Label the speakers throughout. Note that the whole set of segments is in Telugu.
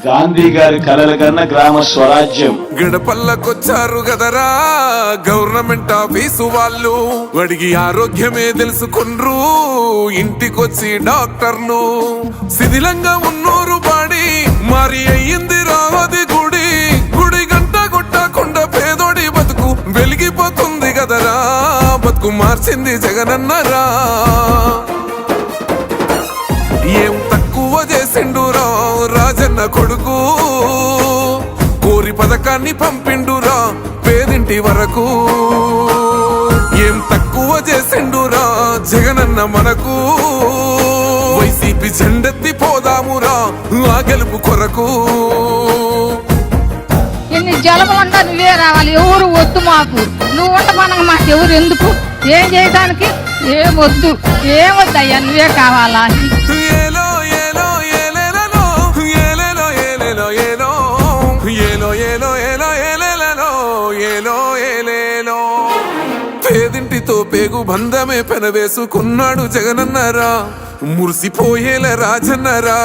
Speaker 1: గాంధీ గారి కలల కన్నా గ్రామ స్వరాజ్యం.
Speaker 2: గడపల్లకొచ్చారు గదరా గవర్నమెంట్ ఆఫీసు వాళ్ళు, అడిగి ఆరోగ్యమే తెలుసుకుండ్రు ఇంటికొచ్చి డాక్టర్లు. శిథిలంగా ఉన్నూరు బాడి మరి అయ్యింది రావది గుడి, గుడి గంట కొట్టకుండా పేదోడి బతుకు వెలిగిపోతుంది గదరా, బతుకు మార్చింది జగనన్నరా. ఏం తక్కువ చేసిండురా రాజన్న కొడుకు, కోరి పథకాన్ని పంపిండురా పేదింటి వరకు. ఏం తక్కువ చేసిండురా జగనన్న మనకు, వైసీపీ జెండెత్తి పోదామురా ఆ గెలుపు కొరకు.
Speaker 3: ఎన్ని జలములంతా నువ్వే రావాలి, ఎవరు వద్దు మాకు, నువ్వు ఉండమనగా మాకు ఎవరు ఎందుకు, ఏం చేయడానికి ఏమొద్దు, ఏమొద్దయ్యా నువ్వే కావాలా.
Speaker 2: ఏలో ఏలో ఏలేలలో ఏలేలో ఏలేలో ఏలో ఏలో ఏలో ఏలో ఏలేలలో ఏలో ఏలేలో. పేదింటితో పేగు బంధమే పెనవేసుకున్నాడు జగనన్నరా, మురిసిపోయేల రాజన్నరా.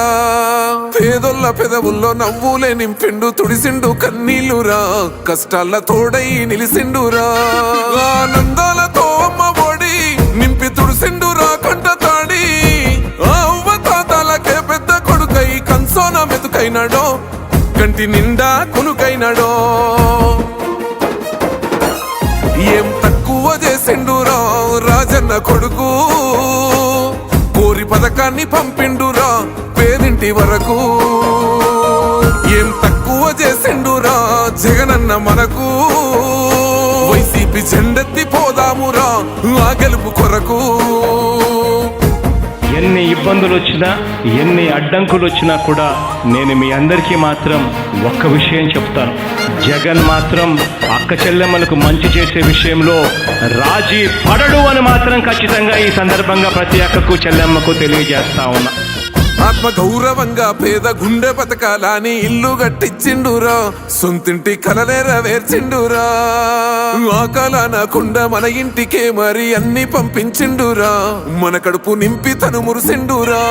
Speaker 2: పేదొల్ల పెదవుల్లో నవ్వులే నింపిండు, తుడిసిండు కన్నీళ్లురా, కష్టాల తోడై నిలిసిండురా. ఆనందాలతో అమ్మ ఒడి నింపి తుడిసిండురా కంట తాడి, అవ్వ తాతలకే పెద్ద కొడుకై కంసోన మెతుకైనాడో, కంటి నిండా కునుకైనాడో. ఏం తక్కువ చేసిండురా రాజన్న కొడుకు, కోరి పథకాన్ని పంపిండురా పేదింటి వరకు. ఏం తక్కువ చేసిండురా జగనన్న మనకు, వైసీపీ జెండెత్తి పోదామురా ఆ గెలుపు కొరకు.
Speaker 4: ఎన్ని ఇబ్బందులు వచ్చినా ఎన్ని అడ్డంకులు వచ్చినా కూడా నేను మీ అందరికీ మాత్రం ఒక్క విషయం చెప్తాను, జగన్ మాత్రం అక్క చెల్లెమ్మలకు మంచి చేసే విషయంలో రాజీ పడడు అని మాత్రం ఖచ్చితంగా ఈ సందర్భంగా ప్రతి అక్కకు చెల్లెమ్మకు తెలియజేస్తా ఉన్నా.
Speaker 2: ఆత్మ గౌరవంగా పేద గుండె బతకాలని ఇల్లు కట్టించిండురా, సొంతింటి కలనేరవేర్చిండురా. ఆ కలనకుండా మన ఇంటికే మరి అన్ని పంపించిండురా, మన కడుపు నింపి తను మురిసిండురా.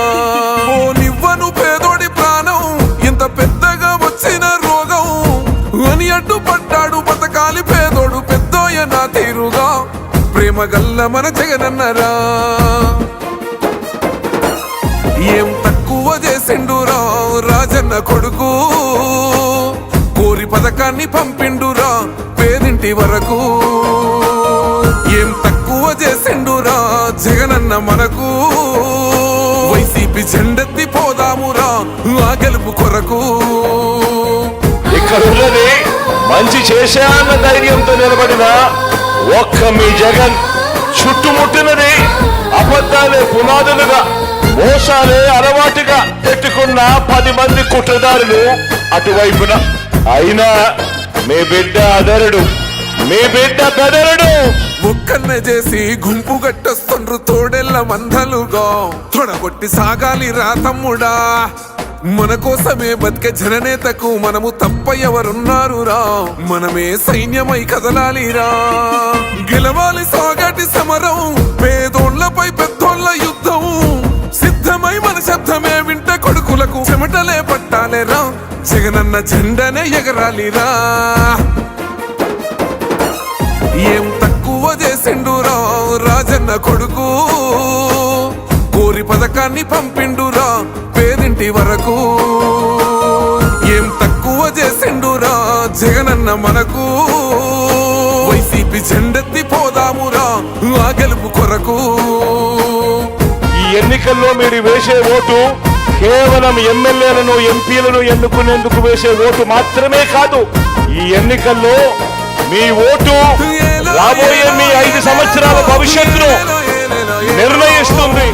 Speaker 2: ఓ నివ్వను పేదోడి ప్రాణం ఇంత పెద్దగా వచ్చిన రోగం అని అడ్డుపడ్డాడు బతకాలి పేదోడు పెద్దోయ నా తీరుగా, ప్రేమ గల్ల మన జగనన్నరా. ఏం తక్కువ చేసిండురా రాజన్న కొడుకు, కోరి పథకాన్ని పంపిండురా పేదింటి వరకు. ఏం తక్కువ చేసిండురా జగనన్న మనకు, వైసీపీ జెండెత్తి పోదామురా ఆ గెలుపు కొరకు.
Speaker 1: ఇక్కడున్నది మంచి చేశా అన్న ధైర్యంతో నిలబడిన ఒక్క మీ జగన్, చుట్టుముట్టినది అబద్ధాలే పునాదులుగా మోసాలే అలవాటుగా పెట్టుకున్న 10 మంది కుట్రదారులు అటువైపున. అయినా మీ బిడ్డ అదరుడు, మీ బిడ్డ బెదరుడు.
Speaker 2: ఒక్కన్నే చేసి గుంపు గట్టొస్తుండ్రు తోడెల్ల మందలుగా, తొడగొట్టి సాగాలి రా తమ్ముడా. మన కోసమే బతికే జననేతకు మనము తప్ప ఎవరున్నారు రా, మనమే సైన్యమై కదలాలిరా. గెలవాలి సాగటి సమరం, పేదోళ్లపై పెద్దోళ్ల యుద్ధం, సిద్ధమై మన శబ్దమే వింట కొడుకులకు చెమటలే పట్టాలేరా, జగనన్న జెండనే ఎగరాలిరా. ఏం తక్కువ చేసిండురా రాజన్న కొడుకు, కోరి పథకాన్ని పంపిండురా పేదింటి వరకు. ఏం తక్కువ చేసిండురా జగనన్న మనకు, వైసీపీ జెండెత్తి పోదామురా ఆ గెలుపు కొరకు.
Speaker 1: ఈ ఎన్నికల్లో మీరు వేసే ఓటు కేవలం ఎమ్మెల్యేలను ఎంపీలను ఎన్నుకునేందుకు వేసే ఓటు మాత్రమే కాదు, ఈ ఎన్నికల్లో మీ ఓటు రాబోయే మీ 5 సంవత్సరాల భవిష్యత్తును నిర్ణయిస్తుంది.